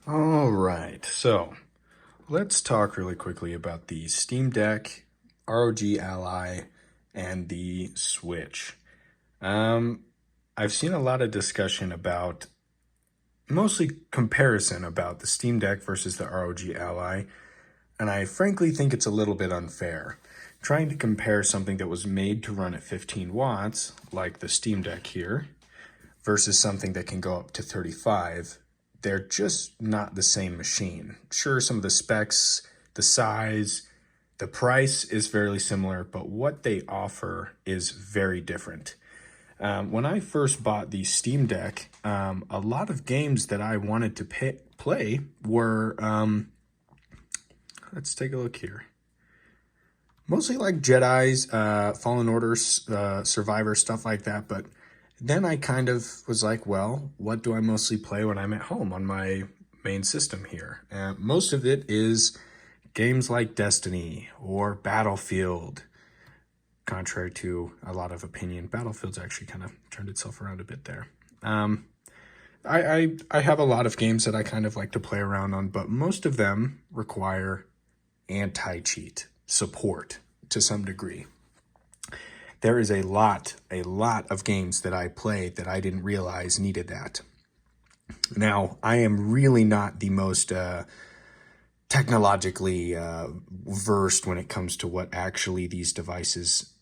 All right, so let's talk really quickly about the Steam Deck, ROG Ally, and the Switch. Um, I've seen a lot of discussion about, mostly comparison about the Steam Deck versus the ROG Ally, and I frankly think it's a little bit unfair. Trying to compare something that was made to run at 15 watts, like the Steam Deck here, versus something that can go up to 35, they're just not the same machine. Sure, some of the specs, the size, the price is fairly similar, but what they offer is very different. When I first bought the Steam Deck, a lot of games that I wanted to play were, let's take a look here. Mostly like Jedi's, Fallen Orders, Survivor, stuff like that, but then I kind of was like, well, what do I mostly play when I'm at home on my main system here? Most of it is games like Destiny or Battlefield. Contrary to a lot of opinion, Battlefield's actually kind of turned itself around a bit there. I have a lot of games that I kind of like to play around on, but most of them require anti-cheat support to some degree. There is a lot of games that I play that I didn't realize needed that. Now, I am really not the most technologically versed when it comes to what actually these devices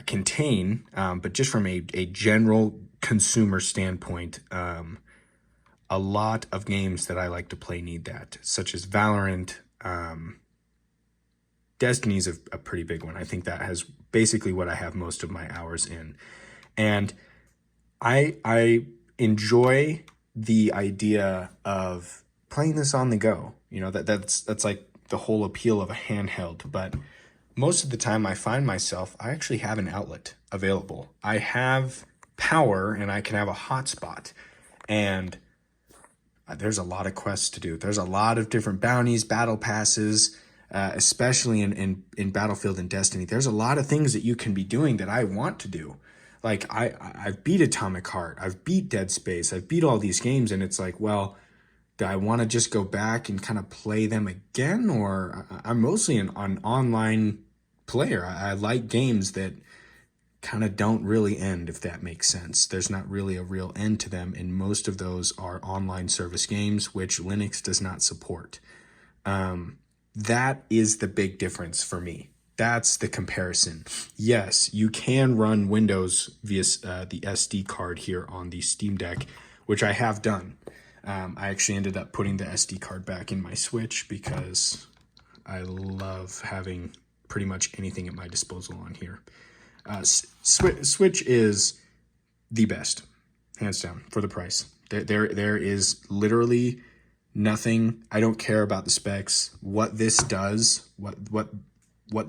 contain, but just from a general consumer standpoint, a lot of games that I like to play need that, such as Valorant. Destiny's a pretty big one. I think that has basically what I have most of my hours in. And I enjoy the idea of playing this on the go. You know, that's like the whole appeal of a handheld. But most of the time I find myself, I actually have an outlet available. I have power and I can have a hotspot. And there's a lot of quests to do. There's a lot of different bounties, battle passes, especially in Battlefield and Destiny. There's a lot of things that you can be doing that I want to do. Like I've beat Atomic Heart, I've beat Dead Space, I've beat all these games, and it's like, well, do I want to just go back and kind of play them again? Or I'm mostly an online player. I like games that kind of don't really end, if that makes sense. There's not really a real end to them, and most of those are online service games, which Linux does not support. That is the big difference for me. That's the comparison. Yes, you can run Windows via the SD card here on the Steam Deck, which I have done. I actually ended up putting the SD card back in my Switch because I love having pretty much anything at my disposal on here. Switch is the best, hands down, for the price. There is literally nothing. I don't care about the specs. What this does, what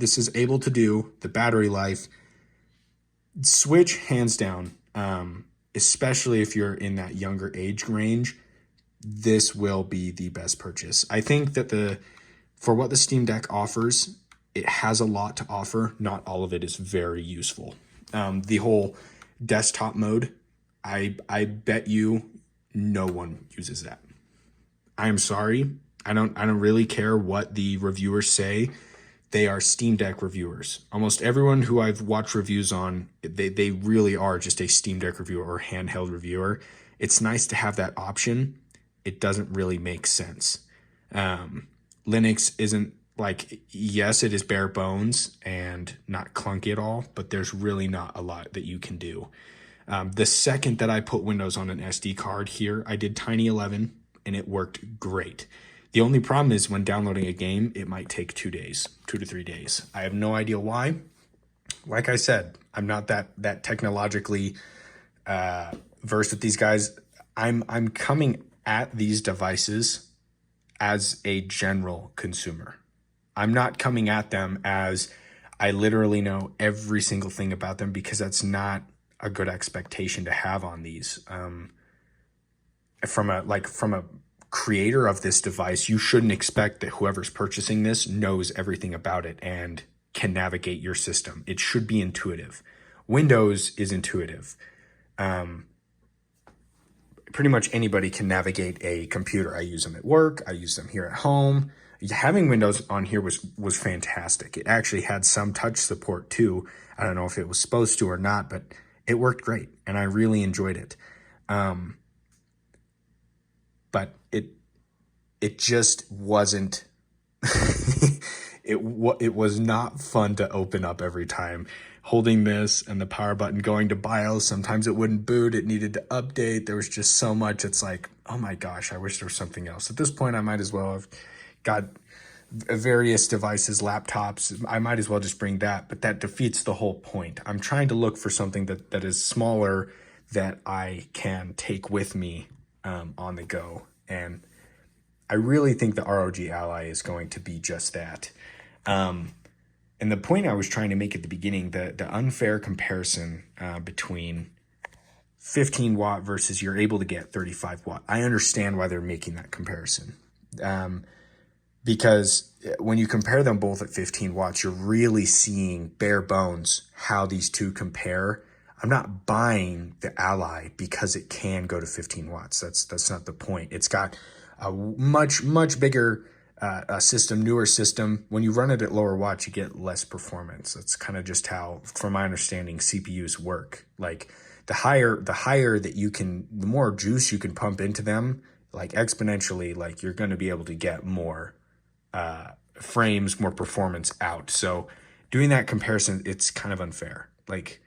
this is able to do, the battery life. Switch, hands down, especially if you're in that younger age range, this will be the best purchase. I think that for what the Steam Deck offers, it has a lot to offer. Not all of it is very useful. The whole desktop mode, I bet you no one uses that. I'm sorry. I don't really care what the reviewers say. They are Steam Deck reviewers. Almost everyone who I've watched reviews on, they really are just a Steam Deck reviewer or handheld reviewer. It's nice to have that option. It doesn't really make sense. Linux isn't like, yes, it is bare bones and not clunky at all, but there's really not a lot that you can do. The second that I put Windows on an SD card here, I did Tiny 11 and it worked great. The only problem is when downloading a game, it might take 2 days, 2 to 3 days. I have no idea why. Like I said, I'm not that technologically versed with these guys. I'm coming at these devices as a general consumer. I'm not coming at them as I literally know every single thing about them, because that's not a good expectation to have on these. From a creator of this device, you shouldn't expect that whoever's purchasing this knows everything about it and can navigate your system. It should be intuitive. Windows is intuitive. pretty much anybody can navigate a computer. I use them at work. I use them here at home. Having Windows on here was fantastic. It actually had some touch support too. I don't know if it was supposed to or not, but it worked great, and I really enjoyed it. But it just wasn't. It was not fun to open up every time. Holding this and the power button, going to BIOS, sometimes it wouldn't boot, it needed to update. There was just so much. It's like, oh my gosh, I wish there was something else. At this point, I might as well have got various devices, laptops. I might as well just bring that, but that defeats the whole point. I'm trying to look for something that is smaller that I can take with me on the go. And I really think the ROG Ally is going to be just that. And the point I was trying to make at the beginning, the unfair comparison between 15 watt versus you're able to get 35 watt. I understand why they're making that comparison. Because when you compare them both at 15 watts, you're really seeing bare bones how these two compare. I'm not buying the Ally because it can go to 15 watts. That's not the point. It's got a much bigger system, newer system. When you run it at lower watts, you get less performance. That's kind of just how, from my understanding, CPUs work. Like the higher that you can, the more juice you can pump into them, like exponentially, like you're going to be able to get more frames, more performance out. So doing that comparison, it's kind of unfair. Like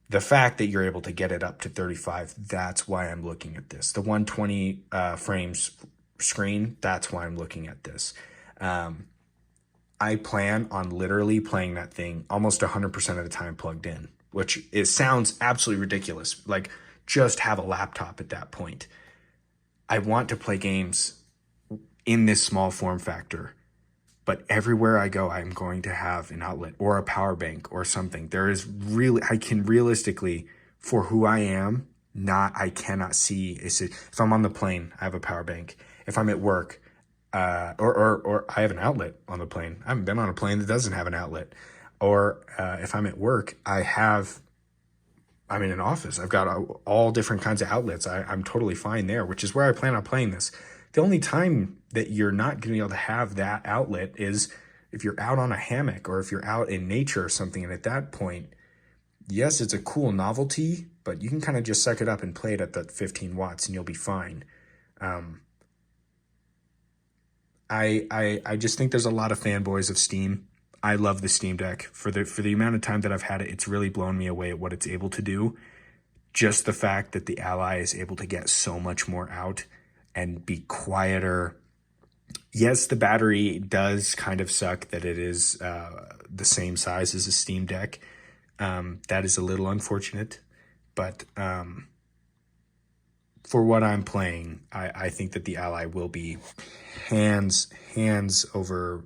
the fact that you're able to get it up to 35, that's why I'm looking at this. The 120 frames screen, that's why I'm looking at this. I plan on literally playing that thing almost 100% of the time plugged in, which sounds absolutely ridiculous. Like, just have a laptop at that point. I want to play games in this small form factor, but everywhere I go, I'm going to have an outlet or a power bank or something. I can realistically, for who I am, I cannot see. If I'm on the plane, I have a power bank. If I'm at work, or I have an outlet on the plane. I haven't been on a plane that doesn't have an outlet. Or if I'm at work, I'm in an office. I've got all different kinds of outlets. I'm totally fine there, which is where I plan on playing this. The only time that you're not going to be able to have that outlet is if you're out on a hammock or if you're out in nature or something. And at that point, yes, it's a cool novelty, but you can kind of just suck it up and play it at the 15 watts and you'll be fine. I just think there's a lot of fanboys of Steam. I love the Steam Deck. For the amount of time that I've had it, it's really blown me away at what it's able to do. Just the fact that the Ally is able to get so much more out and be quieter. Yes, the battery does kind of suck that it is the same size as a Steam Deck. That is a little unfortunate, but for what I'm playing, I think that the Ally will be hands over.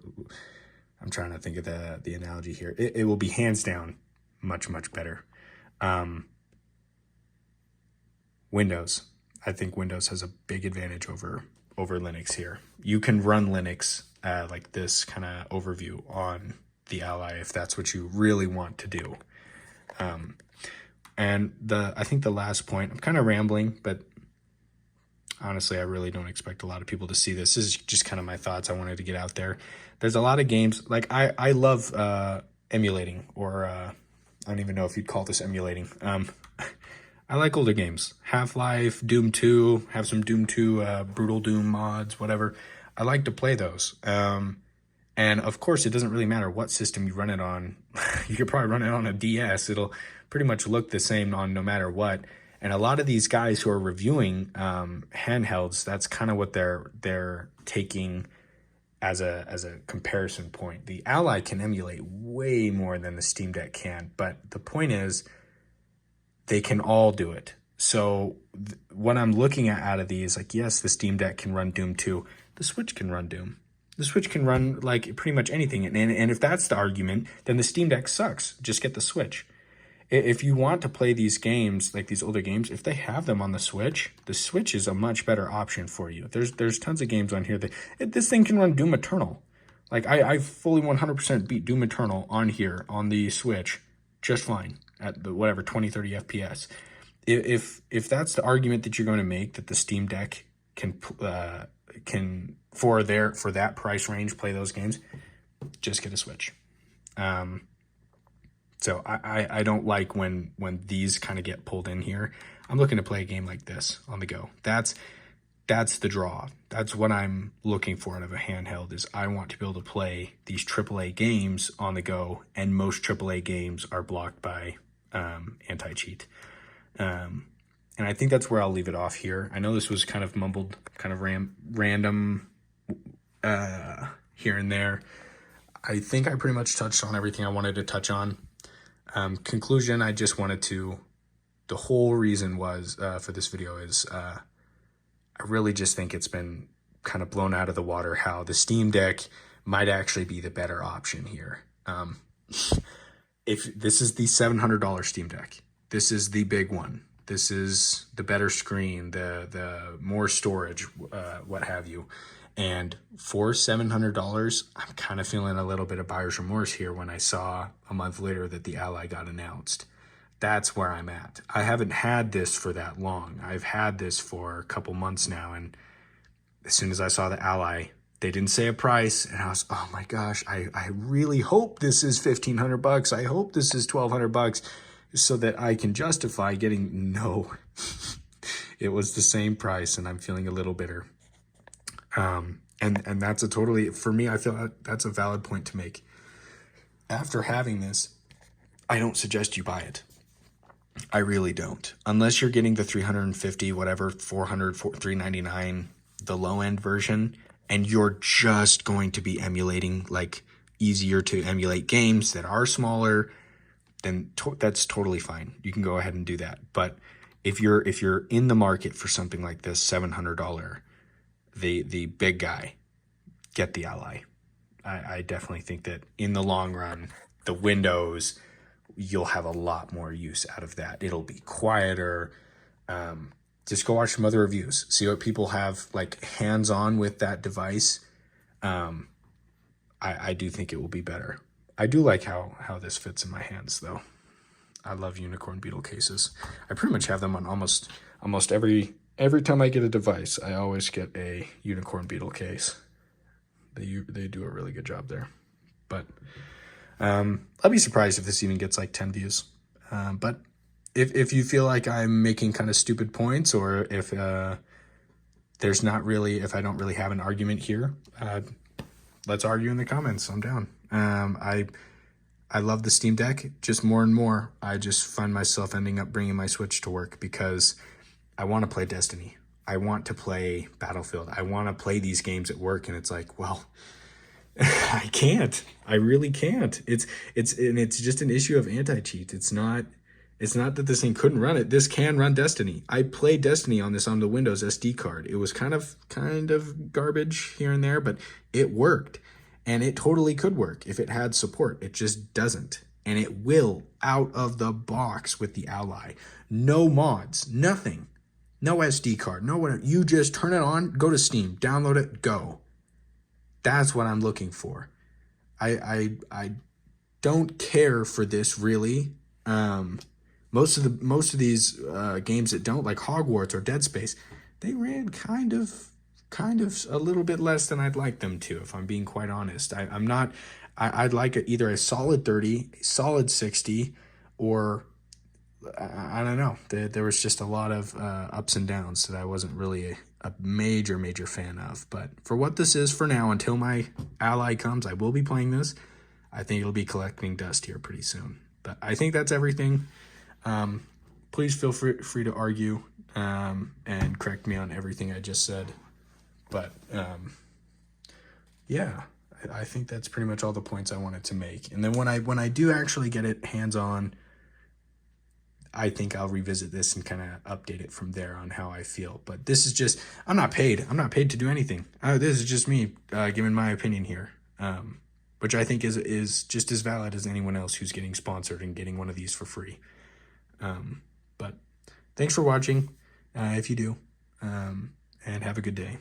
I'm trying to think of the analogy here. It will be hands down much better. Windows. I think Windows has a big advantage over Linux here. You can run Linux like this kind of overview on the Ally if that's what you really want to do. And I think the last point, I'm kind of rambling, but honestly, I really don't expect a lot of people to see this. This is just kind of my thoughts. I wanted to get out there. There's a lot of games, like I love emulating, or I don't even know if you'd call this emulating. I like older games. Half-Life, Doom 2, have some Doom 2 Brutal Doom mods, whatever. I like to play those. And of course, it doesn't really matter what system you run it on. You could probably run it on a DS. It'll pretty much look the same on no matter what. And a lot of these guys who are reviewing handhelds, that's kind of what they're taking as a comparison point. The Ally can emulate way more than the Steam Deck can, but the point is they can all do it. So what I'm looking at out of these, like, yes, the Steam Deck can run Doom 2. The Switch can run Doom. The Switch can run like pretty much anything. And if that's the argument, then the Steam Deck sucks. Just get the Switch. If you want to play these games, like these older games, if they have them on the Switch is a much better option for you. There's tons of games on here that this thing can run Doom Eternal. Like I fully 100% beat Doom Eternal on here on the Switch just fine at the whatever 20-30 FPS. if that's the argument that you're going to make, that the Steam Deck can for that price range play those games, just get a Switch. So I don't like when these kind of get pulled in here. I'm looking to play a game like this on the go. That's the draw. That's what I'm looking for out of a handheld, is I want to be able to play these AAA games on the go, and most AAA games are blocked by anti-cheat. And I think that's where I'll leave it off here. I know this was kind of mumbled, kind of random here and there. I think I pretty much touched on everything I wanted to touch on. Conclusion, I just wanted to, the whole reason was for this video is I really just think it's been kind of blown out of the water how the Steam Deck might actually be the better option here. If this is the $700 Steam Deck, this is the big one. This is the better screen, the more storage, what have you. And for $700, I'm kind of feeling a little bit of buyer's remorse here when I saw a month later that the Ally got announced. That's where I'm at. I haven't had this for that long. I've had this for a couple months now, and as soon as I saw the Ally, they didn't say a price, and I was, oh my gosh, I really hope this is $1,500. I hope this is $1,200 so that I can justify getting, no. It was the same price, and I'm feeling a little bitter. And that's a totally, for me, I feel that's a valid point to make. After having this, I don't suggest you buy it. I really don't. Unless you're getting the 350, whatever, 400, 399, the low end version, and you're just going to be emulating, like, easier to emulate games that are smaller, then that's totally fine. You can go ahead and do that. But if you're in the market for something like this, $700, the big guy, get the Ally. I definitely think that in the long run, the Windows, you'll have a lot more use out of that. It'll be quieter. Just go watch some other reviews. See what people have, like, hands-on with that device. I do think it will be better. I do like how this fits in my hands, though. I love unicorn beetle cases. I pretty much have them on almost every time I get a device. I always get a unicorn beetle case. They do a really good job there. But I'll be surprised if this even gets like 10 views. But if you feel like I'm making kind of stupid points, or if there's not really, if I don't really have an argument here, let's argue in the comments. I'm down. I love the Steam Deck. Just more and more, I just find myself ending up bringing my Switch to work because I want to play Destiny. I want to play Battlefield. I want to play these games at work, and it's like, well, I can't. I really can't. It's just an issue of anti-cheat. It's not that this thing couldn't run it. This can run Destiny. I played Destiny on the Windows SD card. It was kind of garbage here and there, but it worked. And it totally could work if it had support. It just doesn't. And it will out of the box with the Ally. No mods, nothing. No SD card, no whatever. You just turn it on, go to Steam, download it, go. That's what I'm looking for. I don't care for this really. Most of these games that don't, like Hogwarts or Dead Space, they ran kind of a little bit less than I'd like them to, if I'm being quite honest. I'd like either a solid 30, a solid 60, or I don't know. There was just a lot of ups and downs that I wasn't really a major fan of. But for what this is for now, until my Ally comes, I will be playing this. I think it'll be collecting dust here pretty soon. But I think that's everything. Please feel free to argue and correct me on everything I just said. But yeah, I think that's pretty much all the points I wanted to make. And then when I do actually get it hands-on, I think I'll revisit this and kind of update it from there on how I feel. But this is just, I'm not paid to do anything. This is just me giving my opinion here, which I think is just as valid as anyone else who's getting sponsored and getting one of these for free. But thanks for watching, if you do, and have a good day.